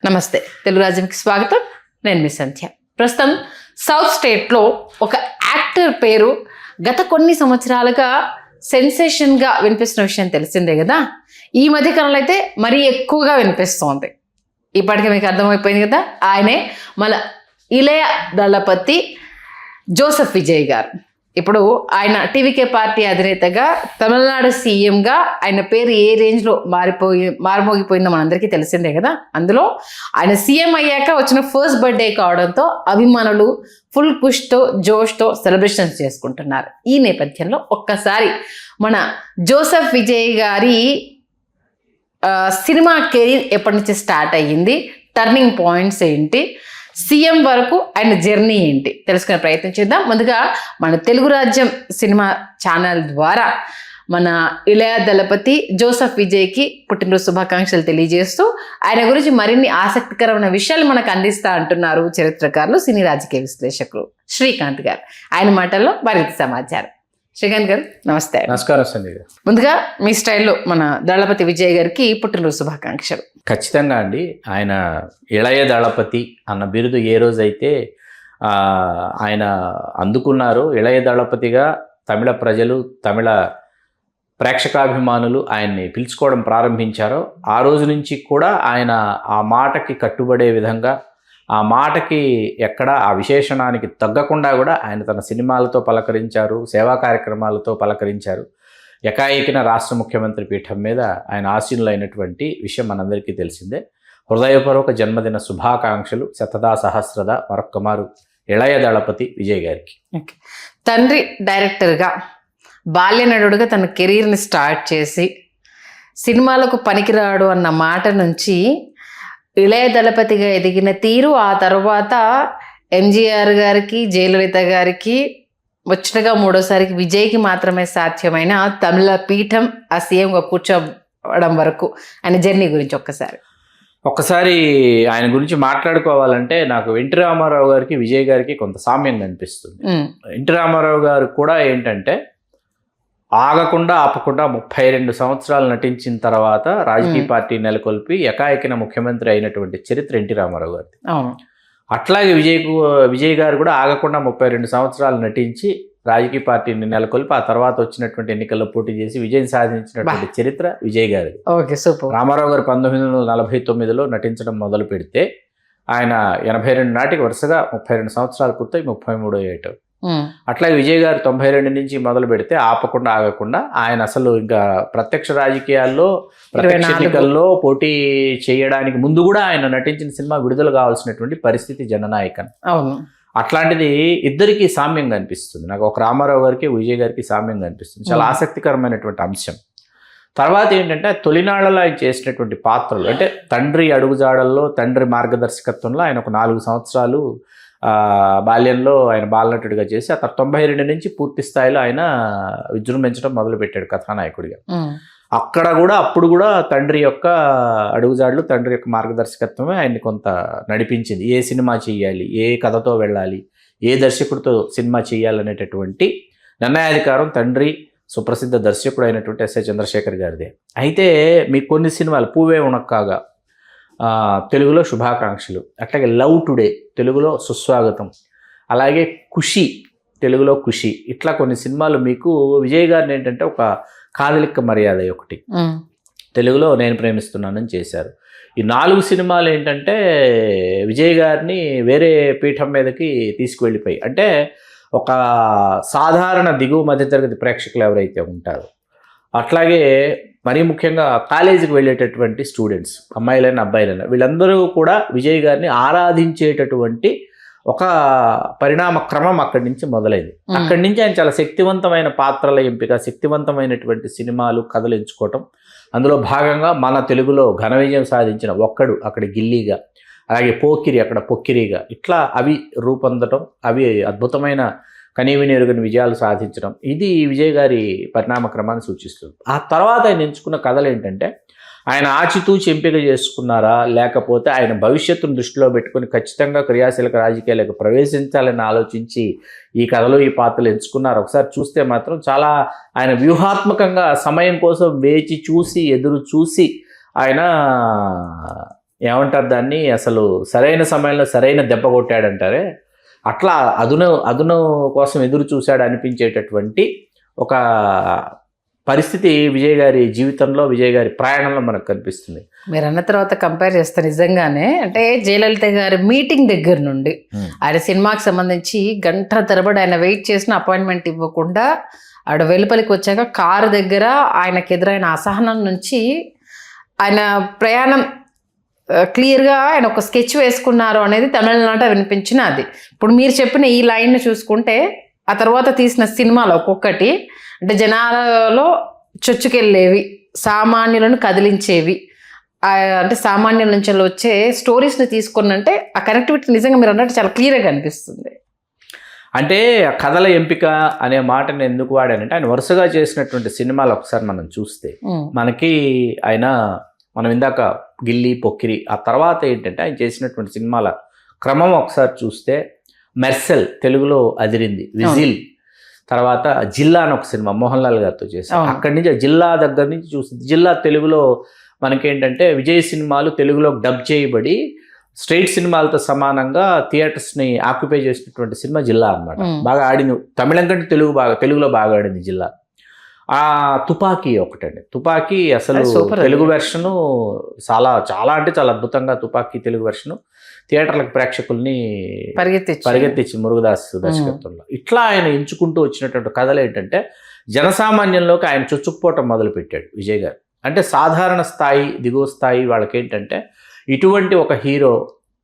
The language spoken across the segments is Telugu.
నమస్తే తెలుగు రాజ్యంకి స్వాగతం. నేను మీ సంధ్య. ప్రస్తుతం సౌత్ స్టేట్లో ఒక యాక్టర్ పేరు గత కొన్ని సంవత్సరాలుగా సెన్సేషన్గా వినిపిస్తున్న విషయం తెలిసిందే కదా. ఈ మధ్య కాలంలో అయితే మరీ ఎక్కువగా వినిపిస్తోంది. ఇప్పటికే మీకు అర్థమైపోయింది కదా, ఆయనే మన ఇళయ దళపతి జోసెఫ్ విజయ్ గారు. ఇప్పుడు ఆయన టీవీకే పార్టీ అధినేతగా, తమిళనాడు సీఎంగా ఆయన పేరు ఏ రేంజ్లో మారుమోగిపోయిందో మనందరికీ తెలిసిందే కదా. అందులో ఆయన సీఎం అయ్యాక వచ్చిన ఫస్ట్ బర్త్డే కావడంతో అభిమానులు ఫుల్ పుష్తో జోష్తో సెలబ్రేషన్స్ చేసుకుంటున్నారు. ఈ నేపథ్యంలో ఒక్కసారి మన జోసెఫ్ విజయ్ గారి సినిమా కెరీర్ ఎప్పటి నుంచి స్టార్ట్ అయ్యింది, టర్నింగ్ పాయింట్స్ ఏంటి, సీఎం వరకు ఆయన జర్నీ ఏంటి తెలుసుకునే ప్రయత్నం చేద్దాం. ముందుగా మన తెలుగు రాజ్యం సినిమా ఛానల్ ద్వారా మన ఇళయ దళపతి జోసెఫ్ విజయ్కి పుట్టినరోజు శుభాకాంక్షలు తెలియజేస్తూ ఆయన గురించి మరిన్ని ఆసక్తికరమైన విషయాలు మనకు అందిస్తా అంటున్నారు చరిత్రకారులు, సినీ రాజకీయ విశ్లేషకులు శ్రీకాంత్ గారు. ఆయన మాటల్లో మరింత సమాచారం. శ్రీకాంత్ గారు నమస్తే. నమస్కారం సంజయ్ గారు. ముందుగా మీ స్టైల్లో మన దళపతి విజయ్ గారికి పుట్టినరోజు శుభాకాంక్షలు. ఖచ్చితంగా అండి. ఆయన ఇళయ దళపతి అన్న బిరుదు ఏ రోజైతే ఆయన అందుకున్నారో, ఇళయ దళపతిగా తమిళ ప్రజలు, తమిళ ప్రేక్షకాభిమానులు ఆయన్ని పిలుచుకోవడం ప్రారంభించారో ఆ రోజు నుంచి కూడా ఆయన ఆ మాటకి కట్టుబడే విధంగా, ఆ మాటకి ఎక్కడ ఆ విశేషణానికి తగ్గకుండా కూడా ఆయన తన సినిమాలతో పలకరించారు, సేవా కార్యక్రమాలతో పలకరించారు. ఏకాఏకిన రాష్ట్ర ముఖ్యమంత్రి పీఠం మీద ఆయన ఆసీనులైనటువంటి విషయం మనందరికీ తెలిసిందే. హృదయపూర్వక జన్మదిన శుభాకాంక్షలు శతదా సహస్రద మరొక్కమారు ఇళయ దళపతి విజయ్ గారికి. తండ్రి డైరెక్టర్గా, బాల్య నటుడుగా తన కెరీర్ని స్టార్ట్ చేసి సినిమాలకు పనికిరాడు అన్న మాట నుంచి ఇళయ దళపతిగా ఎదిగిన తీరు, ఆ తర్వాత ఎంజీఆర్ గారికి, జయలలిత గారికి, వచ్చినగా మూడోసారికి విజయ్కి మాత్రమే సాధ్యమైన తమిళ పీఠం ఆ సీఎంగా కూర్చోవడం వరకు ఆయన జర్నీ గురించి ఒక్కసారి ఆయన గురించి మాట్లాడుకోవాలంటే నాకు ఎన్టీ రామారావు గారికి, విజయ్ గారికి కొంత సామ్యం కనిపిస్తుంది. ఎన్టీ రామారావు గారు కూడా ఏంటంటే ఆగకుండా ఆపకుండా 32 సంవత్సరాలు నటించిన తర్వాత రాజకీయ పార్టీ నెలకొల్పి ఏకాఏకిన ముఖ్యమంత్రి అయినటువంటి చరిత్ర ఎన్టీ రామారావు గారిది. అట్లాగే విజయ్ గారు కూడా ఆగకుండా 32 సంవత్సరాలు నటించి రాజకీయ పార్టీని నెలకొల్పి ఆ తర్వాత వచ్చినటువంటి ఎన్నికల్లో పోటీ చేసి విజయం సాధించినటువంటి చరిత్ర విజయ్ గారిది. రామారావు గారు 1949లో నటించడం మొదలు పెడితే ఆయన 82 నాటికి వరుసగా 32 సంవత్సరాలు పూర్తయి 33వ ఏట. అట్లాగే విజయ్ గారు 92 నుంచి మొదలు పెడితే ఆపకుండా ఆగకుండా ఆయన అసలు ఇంకా ప్రత్యక్ష రాజకీయాల్లో, ప్రత్యక్ష ఎన్నికల్లో పోటీ చేయడానికి ముందు కూడా ఆయన నటించిన సినిమా విడుదల కావాల్సినటువంటి పరిస్థితి జననాయకన్. అట్లాంటిది ఇద్దరికి సామ్యం కనిపిస్తుంది నాకు. ఒక రామారావు గారికి, విజయ్ గారికి సామ్యం కనిపిస్తుంది. చాలా ఆసక్తికరమైనటువంటి అంశం. తర్వాత ఏంటంటే తొలినాళ్లలో ఆయన చేసినటువంటి పాత్రలు, అంటే తండ్రి అడుగుజాడల్లో, తండ్రి మార్గదర్శకత్వంలో ఆయన ఒక 4 సంవత్సరాలు బాల్యంలో ఆయన బాలనటుడిగా చేసి ఆ తర్వాత 92 నుంచి పూర్తి స్థాయిలో ఆయన విజృంభించడం మొదలుపెట్టాడు కథానాయకుడిగా. అక్కడ కూడా అప్పుడు కూడా తండ్రి యొక్క అడుగుజాడలు, తండ్రి యొక్క మార్గదర్శకత్వమే ఆయన్ని కొంత నడిపించింది. ఏ సినిమా చేయాలి, ఏ కథతో వెళ్ళాలి, ఏ దర్శకుడితో సినిమా చేయాలనేటటువంటి నిర్ణయాధికారం తండ్రి సుప్రసిద్ధ దర్శకుడు అయినటువంటి ఎస్ఏ చంద్రశేఖర్ గారిదే. అయితే మీకు కొన్ని సినిమాలు పూవే ఉనక్కాగా తెలుగులో శుభాకాంక్షలు, అట్లాగే లవ్ టుడే తెలుగులో సుస్వాగతం, అలాగే ఖుషి తెలుగులో ఖుషి, ఇట్లా కొన్ని సినిమాలు మీకు విజయ్ గారిని ఏంటంటే ఒక కాదలిక్క మర్యాద ఒకటి తెలుగులో నేను ప్రేమిస్తున్నానని చేశారు. ఈ 4 సినిమాలు ఏంటంటే విజయ్ గారిని వేరే పీఠం మీదకి తీసుకువెళ్ళిపోయి, అంటే ఒక సాధారణ దిగువ మధ్యతరగతి ప్రేక్షకులు ఎవరైతే ఉంటారో, అట్లాగే మరీ ముఖ్యంగా కాలేజీకి వెళ్ళేటటువంటి స్టూడెంట్స్, అమ్మాయిలైనా అబ్బాయిలైనా, వీళ్ళందరూ కూడా విజయ్ గారిని ఆరాధించేటటువంటి ఒక పరిణామ క్రమం అక్కడి నుంచి మొదలైంది. అక్కడి నుంచి ఆయన చాలా శక్తివంతమైన పాత్రల ఎంపిక, శక్తివంతమైనటువంటి సినిమాలు, కథలు ఎంచుకోవటం, అందులో భాగంగా మన తెలుగులో ఘన విజయం సాధించిన ఒక్కడు అక్కడ గిల్లీగా, అలాగే పోకిరి అక్కడ పొక్కిరిగా, ఇట్లా అవి రూపొందటం, అవి అద్భుతమైన కనీవిని ఎరుగని విజయాలు సాధించడం, ఇది విజయ్ గారి పరిణామ క్రమాన్ని సూచిస్తుంది. ఆ తర్వాత ఆయన ఎంచుకున్న కథలు ఏంటంటే ఆయన ఆచితూచి ఎంపిక చేసుకున్నారా, లేకపోతే ఆయన భవిష్యత్తును దృష్టిలో పెట్టుకుని ఖచ్చితంగా క్రియాశీలక రాజకీయాలకు ప్రవేశించాలని ఆలోచించి ఈ కథలో ఈ పాత్రలు ఎంచుకున్నారు. ఒకసారి చూస్తే మాత్రం చాలా ఆయన వ్యూహాత్మకంగా సమయం కోసం వేచి చూసి, ఎదురు చూసి ఆయన ఏమంటారు దాన్ని, అసలు సరైన సమయంలో సరైన దెబ్బ కొట్టాడంటారే, అట్లా అదును కోసం ఎదురు చూశాడు అనిపించేటటువంటి ఒక పరిస్థితి విజయ్ గారి జీవితంలో, విజయ్ గారి ప్రయాణంలో మనకు కనిపిస్తుంది. మీరు అన్న తర్వాత కంపేర్ చేస్తే నిజంగానే అంటే జయలలిత గారి మీటింగ్ దగ్గర నుండి ఆయన సినిమాకి సంబంధించి గంట తరబడి ఆయన వెయిట్ చేసిన అపాయింట్మెంట్ ఇవ్వకుండా ఆడ వెలుపలికి వచ్చాక కారు దగ్గర ఆయనకు ఎదురైన అసహనం నుంచి ఆయన ప్రయాణం క్లియర్గా ఆయన ఒక స్కెచ్ వేసుకున్నారు అనేది తమిళనాట వినిపించిన అది. ఇప్పుడు మీరు చెప్పిన ఈ లైన్ చూసుకుంటే ఆ తర్వాత తీసిన సినిమాలు ఒక్కొక్కటి అంటే జనాలలో చొచ్చుకెళ్ళేవి, సామాన్యులను కదిలించేవి, అంటే సామాన్యుల నుంచి వచ్చే స్టోరీస్ని తీసుకున్నంటే ఆ కనెక్టివిటీ నిజంగా మీరు అన్నట్టు చాలా క్లియర్గా కనిపిస్తుంది. అంటే కథల ఎంపిక అనే మాటను ఎందుకు వాడానంటే ఆయన వరుసగా చేసినటువంటి సినిమాలు ఒకసారి మనం చూస్తే మనకి మనం ఇందాక గిల్లి, పొక్కిరి, ఆ తర్వాత ఏంటంటే ఆయన చేసినటువంటి సినిమాల క్రమం ఒకసారి చూస్తే మెర్సెల్ తెలుగులో అదిరింది, విజిల్, తర్వాత జిల్లా అని ఒక సినిమా మోహన్ లాల్ గారితో చేశారు. అక్కడి నుంచి జిల్లా దగ్గర నుంచి చూస్తే జిల్లా తెలుగులో మనకేంటంటే విజయ్ సినిమాలు తెలుగులో డబ్ చేయబడి స్ట్రైట్ సినిమాలతో సమానంగా థియేటర్స్ని ఆక్యుపై చేసినటువంటి సినిమా జిల్లా అనమాట. బాగా ఆడింది, తమిళం కంటే తెలుగులో బాగా ఆడింది జిల్లా. ఆ తుపాకీ ఒకటండి, తుపాకీ అసలు తెలుగు వెర్షను చాలా అంటే చాలా అద్భుతంగా తుపాకీ తెలుగు వెర్షను థియేటర్లకు ప్రేక్షకుల్ని పరిగెత్తించి మురుగదాస్ దర్శకత్వంలో. ఇట్లా ఆయన ఎంచుకుంటూ వచ్చినటువంటి కథలు ఏంటంటే జనసామాన్యంలోకి ఆయన చొచ్చుకుపోవటం మొదలుపెట్టాడు విజయ్ గారు. అంటే సాధారణ స్థాయి, దిగువ స్థాయి వాళ్ళకేంటంటే ఇటువంటి ఒక హీరో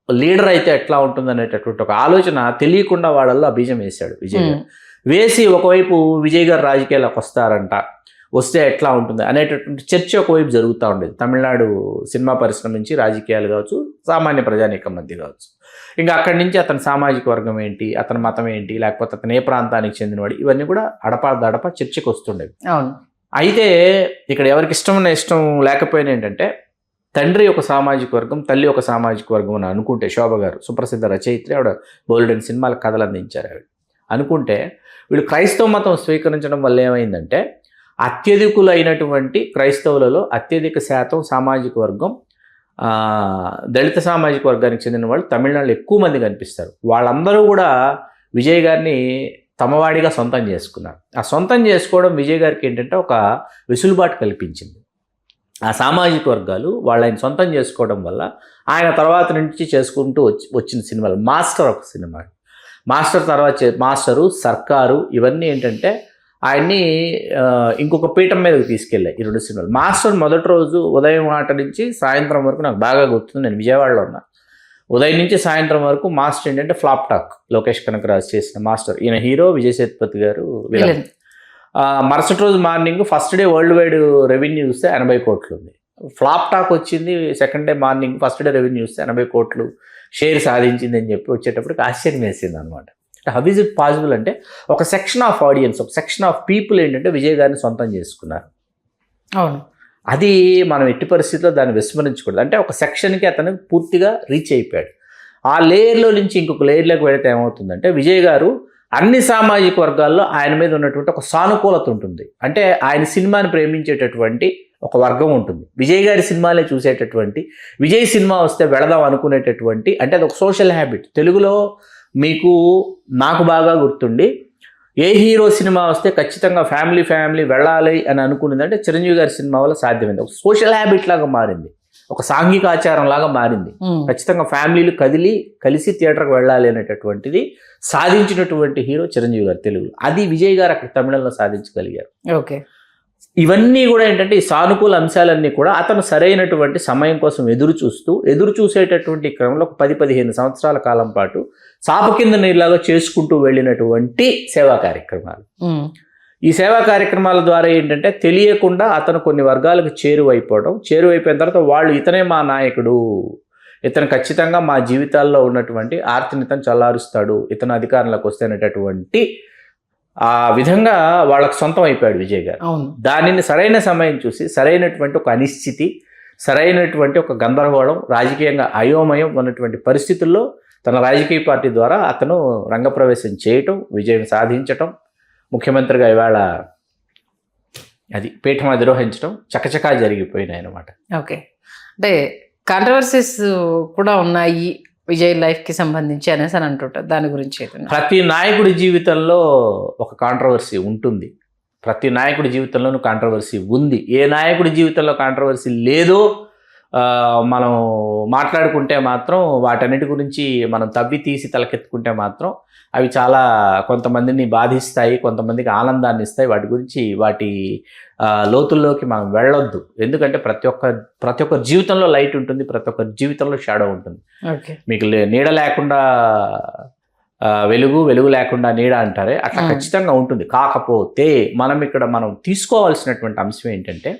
లీడర్ అయితే ఎట్లా ఉంటుంది అనేటటువంటి ఒక ఆలోచన తెలియకుండా వాళ్ళల్లో బీజం వేశాడు విజయ్ గారు. వేసి ఒకవైపు విజయ్ గారు రాజకీయాలకు వస్తారంట, వస్తే ఎట్లా ఉంటుంది అనేటటువంటి చర్చ ఒకవైపు జరుగుతూ ఉండేది. తమిళనాడు సినిమా పరిశ్రమ నుంచి రాజకీయాలు కావచ్చు, సామాన్య ప్రజానీకం మధ్య కావచ్చు. ఇంకా అక్కడి నుంచి అతని సామాజిక వర్గం ఏంటి, అతని మతం ఏంటి, లేకపోతే అతను ఏ ప్రాంతానికి చెందినవాడు, ఇవన్నీ కూడా అడప చర్చకు వస్తుండేవి. అయితే ఇక్కడ ఎవరికి ఇష్టం లేకపోయినా ఏంటంటే తండ్రి ఒక సామాజిక వర్గం, తల్లి ఒక సామాజిక వర్గం అని అనుకుంటే, శోభ గారు సుప్రసిద్ధ రచయిత్రి, ఆవిడ బోల్డెన్ సినిమాల కథలు అందించారు ఆవిడ అనుకుంటే, వీళ్ళు క్రైస్తవ మతం స్వీకరించడం వల్ల ఏమైందంటే అత్యధికులైనటువంటి క్రైస్తవులలో అత్యధిక శాతం సామాజిక వర్గం దళిత సామాజిక వర్గానికి చెందిన వాళ్ళు తమిళనాడులో ఎక్కువ మంది కనిపిస్తారు. వాళ్ళందరూ కూడా విజయ్ గారిని తమవాడిగా సొంతం చేసుకున్నారు. ఆ సొంతం చేసుకోవడం విజయ్ గారికి ఏంటంటే ఒక వెసులుబాటు కల్పించింది. ఆ సామాజిక వర్గాలు వాళ్ళని సొంతం చేసుకోవడం వల్ల ఆయన తర్వాత నుంచి చేసుకుంటూ వచ్చిన సినిమాలు మాస్టర్ ఒక సినిమా, మాస్టర్ తర్వాత మాస్టరు, సర్కారు, ఇవన్నీ ఏంటంటే ఆయన్ని ఇంకొక పీఠం మీదకి తీసుకెళ్ళాయి ఈ రెండు సినిమాలు. మాస్టర్ మొదటి రోజు ఉదయం ఆట నుంచి సాయంత్రం వరకు నాకు బాగా గుర్తుంది, నేను విజయవాడలో ఉన్నా. ఉదయం నుంచి సాయంత్రం వరకు మాస్టర్ ఏంటంటే ఫ్లాప్ టాక్, లోకేష్ కనకరాజు చేసిన మాస్టర్. ఈయన హీరో, విజయ్ సేతుపతి గారు విలన్. మరుసటి రోజు morning first day world wide revenue చూస్తే 80 కోట్లు ఉంది. ఫ్లాప్ టాక్ వచ్చింది second day morning, first day revenue చూస్తే 80 కోట్లు షేర్ సాధించింది అని చెప్పి వచ్చేటప్పటికి ఆశ్చర్యం వేసింది అనమాట. హౌ ఈజ్ ఇట్ పాసిబుల్ అంటే ఒక సెక్షన్ ఆఫ్ ఆడియన్స్, ఒక సెక్షన్ ఆఫ్ పీపుల్ ఏంటంటే విజయ్ గారిని సొంతం చేసుకున్నారు. అవును, అది మనం ఎట్టి పరిస్థితుల్లో దాన్ని విస్మరించకూడదు. అంటే ఒక సెక్షన్కి అతను పూర్తిగా రీచ్ అయిపోయాడు. ఆ లేయర్లో నుంచి ఇంకొక లేయర్లోకి వెళితే ఏమవుతుందంటే విజయ్ గారు అన్ని సామాజిక వర్గాల్లో ఆయన మీద ఉన్నటువంటి ఒక సానుకూలత ఉంటుంది. అంటే ఆయన సినిమాని ప్రేమించేటటువంటి ఒక వర్గం ఉంటుంది, విజయ్ గారి సినిమాలే చూసేటటువంటి, విజయ్ సినిమా వస్తే వెళదాం అనుకునేటటువంటి, అంటే అది ఒక సోషల్ హ్యాబిట్. తెలుగులో నాకు బాగా గుర్తుండి ఏ హీరో సినిమా వస్తే ఖచ్చితంగా ఫ్యామిలీ వెళ్ళాలి అని అనుకునేదంటే చిరంజీవి గారి సినిమా వల్ల సాధ్యమైంది. ఒక సోషల్ హ్యాబిట్ లాగా మారింది, ఒక సాంఘిక ఆచారం లాగా మారింది. ఖచ్చితంగా ఫ్యామిలీలు కలిసి థియేటర్కి వెళ్ళాలి అనేటటువంటిది సాధించినటువంటి హీరో చిరంజీవి గారు తెలుగులో. అది విజయ్ గారు అక్కడ తమిళంలో సాధించగలిగారు. ఓకే, ఇవన్నీ కూడా ఏంటంటే ఈ సానుకూల అంశాలన్నీ కూడా అతను సరైనటువంటి సమయం కోసం ఎదురు చూసేటటువంటి క్రమంలో ఒక 10-15 సంవత్సరాల కాలం పాటు చాప కింద నీళ్ళగా చేసుకుంటూ వెళ్ళినటువంటి సేవా కార్యక్రమాలు. ఈ సేవా కార్యక్రమాల ద్వారా ఏంటంటే తెలియకుండా అతను కొన్ని వర్గాలకు చేరువైపోయిన తర్వాత వాళ్ళు ఇతనే మా నాయకుడు, ఇతను ఖచ్చితంగా మా జీవితాల్లో ఉన్నటువంటి ఆర్తినితను చల్లారుస్తాడు, ఇతను అధికారంలోకి వస్తే అనేటటువంటి ఆ విధంగా వాళ్ళకు సొంతం అయిపోయాడు విజయ్ గారు. దానిని సరైన సమయం చూసి సరైనటువంటి ఒక అనిశ్చితి, సరైనటువంటి ఒక గందరగోళం, రాజకీయంగా అయోమయం ఉన్నటువంటి పరిస్థితుల్లో తన రాజకీయ పార్టీ ద్వారా అతను రంగప్రవేశం చేయటం, విజయం సాధించటం, ముఖ్యమంత్రిగా ఇవాళ అది పీఠం అధిరోహించడం చకచకా జరిగిపోయినాయి అన్నమాట. ఓకే, అంటే కాంట్రవర్సీస్ కూడా ఉన్నాయి విజయ్ లైఫ్కి సంబంధించి అనేసి అని అంటుంటారు. దాని గురించి ఏదైనా? ప్రతి నాయకుడి జీవితంలో ఒక కాంట్రవర్సీ ఉంటుంది. ప్రతి నాయకుడి జీవితంలోనూ కాంట్రవర్సీ ఉంది. ఏ నాయకుడి జీవితంలో కాంట్రవర్సీ లేదో మనం మాట్లాడుకుంటే మాత్రం, వాటన్నిటి గురించి మనం తవ్వి తీసి తలకెత్తుకుంటే మాత్రం అవి చాలా కొంతమందిని బాధిస్తాయి, కొంతమందికి ఆనందాన్ని ఇస్తాయి. వాటి గురించి వాటి లోతుల్లోకి మనం వెళ్ళొద్దు. ఎందుకంటే ప్రతి ఒక్క జీవితంలో లైట్ ఉంటుంది, ప్రతి ఒక్క జీవితంలో షాడో ఉంటుంది. మీకు నీడ లేకుండా వెలుగు, వెలుగు లేకుండా నీడ అంటారే, అట్లా ఖచ్చితంగా ఉంటుంది. కాకపోతే మనం తీసుకోవాల్సినటువంటి అంశం ఏంటంటే,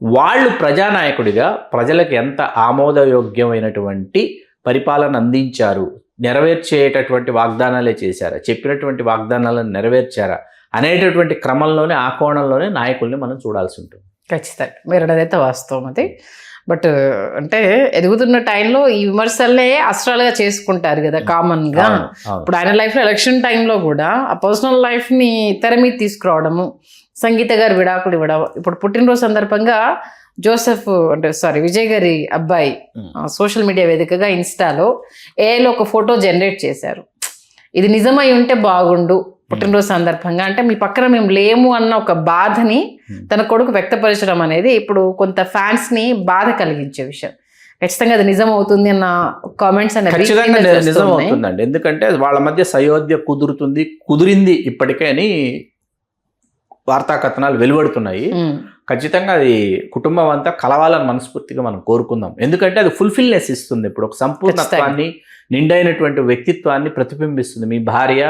వాళ్ళు ప్రజానాయకుడిగా ప్రజలకు ఎంత ఆమోదయోగ్యమైనటువంటి పరిపాలన అందించారు, నెరవేర్చేటటువంటి వాగ్దానాలే చేశారా, చెప్పినటువంటి వాగ్దానాలను నెరవేర్చారా అనేటటువంటి క్రమంలోనే, ఆ కోణంలోనే నాయకుల్ని మనం చూడాల్సి ఉంటుంది. ఖచ్చితంగా మీరు అదైతే వాస్తవం. అది బట్ అంటే ఎదుగుతున్న టైంలో ఈ విమర్శలనే అస్త్రాలుగా చేసుకుంటారు కదా కామన్గా. ఇప్పుడు ఆయన లైఫ్లో ఎలక్షన్ టైంలో కూడా ఆ పర్సనల్ లైఫ్ని తెర మీద తీసుకురావడము, సంగీత గారు విడాకులు ఇవ్వడం, ఇప్పుడు పుట్టినరోజు సందర్భంగా విజయ్ గారి అబ్బాయి సోషల్ మీడియా వేదికగా ఇన్స్టాలో ఏఐలో ఒక ఫోటో జనరేట్ చేశారు. ఇది నిజమై ఉంటే బాగుండు పుట్టినరోజు సందర్భంగా, అంటే మీ పక్కన మేము లేము అన్న ఒక బాధని తన కొడుకు వ్యక్తపరచడం అనేది ఇప్పుడు కొంత ఫ్యాన్స్ ని బాధ కలిగించే విషయం. ఖచ్చితంగా అది నిజం అవుతుంది అన్న కామెంట్స్ అనేది నిజం అవుతుందండి. ఎందుకంటే వాళ్ళ మధ్య సయోధ్య కుదిరింది ఇప్పటికే అని వార్తా కథనాలు వెలువడుతున్నాయి. ఖచ్చితంగా అది కుటుంబం అంతా కలవాలని మనస్ఫూర్తిగా మనం కోరుకుందాం. ఎందుకంటే అది ఫుల్ఫిల్నెస్ ఇస్తుంది. ఇప్పుడు ఒక సంపూర్ణత్వాన్ని, నిండైనటువంటి వ్యక్తిత్వాన్ని ప్రతిబింబిస్తుంది. మీ భార్య,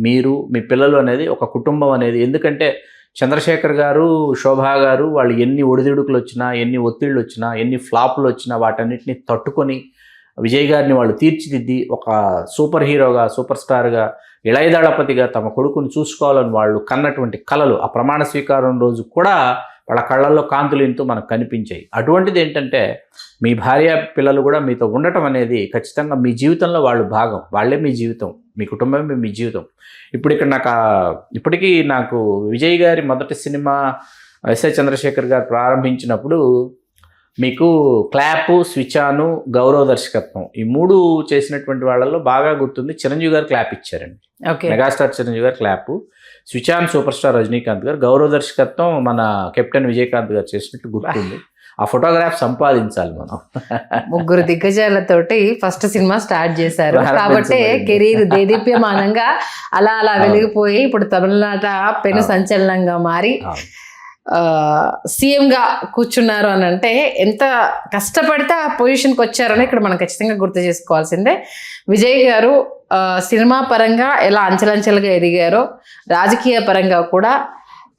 మీరు, మీ పిల్లలు అనేది ఒక కుటుంబం అనేది. ఎందుకంటే చంద్రశేఖర్ గారు, శోభా గారు వాళ్ళు ఎన్ని ఒడిదుడుకులు వచ్చినా, ఎన్ని ఒత్తిళ్ళు వచ్చినా, ఎన్ని ఫ్లాపులు వచ్చినా వాటన్నిటిని తట్టుకొని విజయ్ గారిని వాళ్ళు తీర్చిదిద్ది ఒక సూపర్ హీరోగా, సూపర్ స్టార్గా, ఇళయదళపతిగా తమ కొడుకుని చూసుకోవాలని వాళ్ళు కన్నటువంటి కలలు ఆ ప్రమాణ స్వీకారం రోజు కూడా వాళ్ళ కళ్ళల్లో కాంతులు ఎంతో మనకు కనిపించాయి. అటువంటిది ఏంటంటే మీ భార్య, పిల్లలు కూడా మీతో ఉండటం అనేది ఖచ్చితంగా మీ జీవితంలో వాళ్ళు భాగం. వాళ్ళే మీ జీవితం, మీ కుటుంబమే మీ జీవితం. ఇప్పటికీ నాకు విజయ్ గారి మొదటి సినిమా ఎస్ఏ చంద్రశేఖర్ గారు ప్రారంభించినప్పుడు మీకు క్లాప్, స్విచాను, గౌరవ దర్శకత్వం ఈ 3 చేసినటువంటి వాళ్ళల్లో బాగా గుర్తుంది చిరంజీవి గారు క్లాప్ ఇచ్చారండి. మెగాస్టార్ చిరంజీవి గారు clap, switch on super star Rajinikanth గారు, గౌరవ దర్శకత్వం మన కెప్టెన్ విజయకాంత్ గారు చేసినట్టు గుర్తుంది. ఆ ఫోటోగ్రాఫ్ సంపాదించాలి మనం. 3 దిగ్గజాలతోటి ఫస్ట్ సినిమా స్టార్ట్ చేశారు కాబట్టి కెరీర్ దేదీప్యమానంగా అలా వెలిగిపోయి ఇప్పుడు తమిళనాట పెను సంచలనంగా మారి సీఎంగా కూర్చున్నారు అని అంటే ఎంత కష్టపడితే ఆ పొజిషన్కి వచ్చారని ఇక్కడ మనం ఖచ్చితంగా గుర్తు చేసుకోవాల్సిందే. విజయ్ గారు సినిమా పరంగా ఎలా అంచెలంచెలుగా ఎదిగారో, రాజకీయ పరంగా కూడా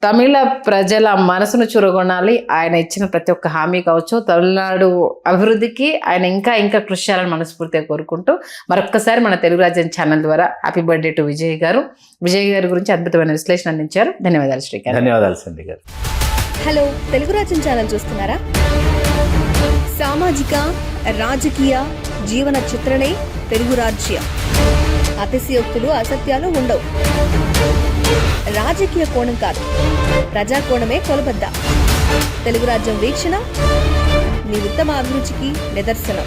తమిళ ప్రజల మనసును చురగొనాలి. ఆయన ఇచ్చిన ప్రతి ఒక్క హామీ కావచ్చు, తమిళనాడు అభివృద్ధికి ఆయన ఇంకా కృషి చేయాలని మనస్ఫూర్తిగా కోరుకుంటూ మరొక్కసారి మన తెలుగు రాజ్యం ఛానల్ ద్వారా హ్యాపీ బర్త్డే టు విజయ్ గారు. విజయ్ గారి గురించి అద్భుతమైన విశ్లేషణ అందించారు. ధన్యవాదాలు శ్రీకాంత్. ధన్యవాదాలు సంధి గారు. హలో, తెలుగు రాజ్యం ఛానల్ చూస్తున్నారా? సామాజిక, రాజకీయ, జీవన చిత్రణే తెలుగు రాజ్యం. అతిశయోక్తులు, అసత్యాలు ఉండవు. రాజకీయ కోణం కాదు, ప్రజా కోణమే కొలబద్ద. తెలుగు రాజ్యం వీక్షణ మీ ఉత్తమ అభిరుచికి నిదర్శనం.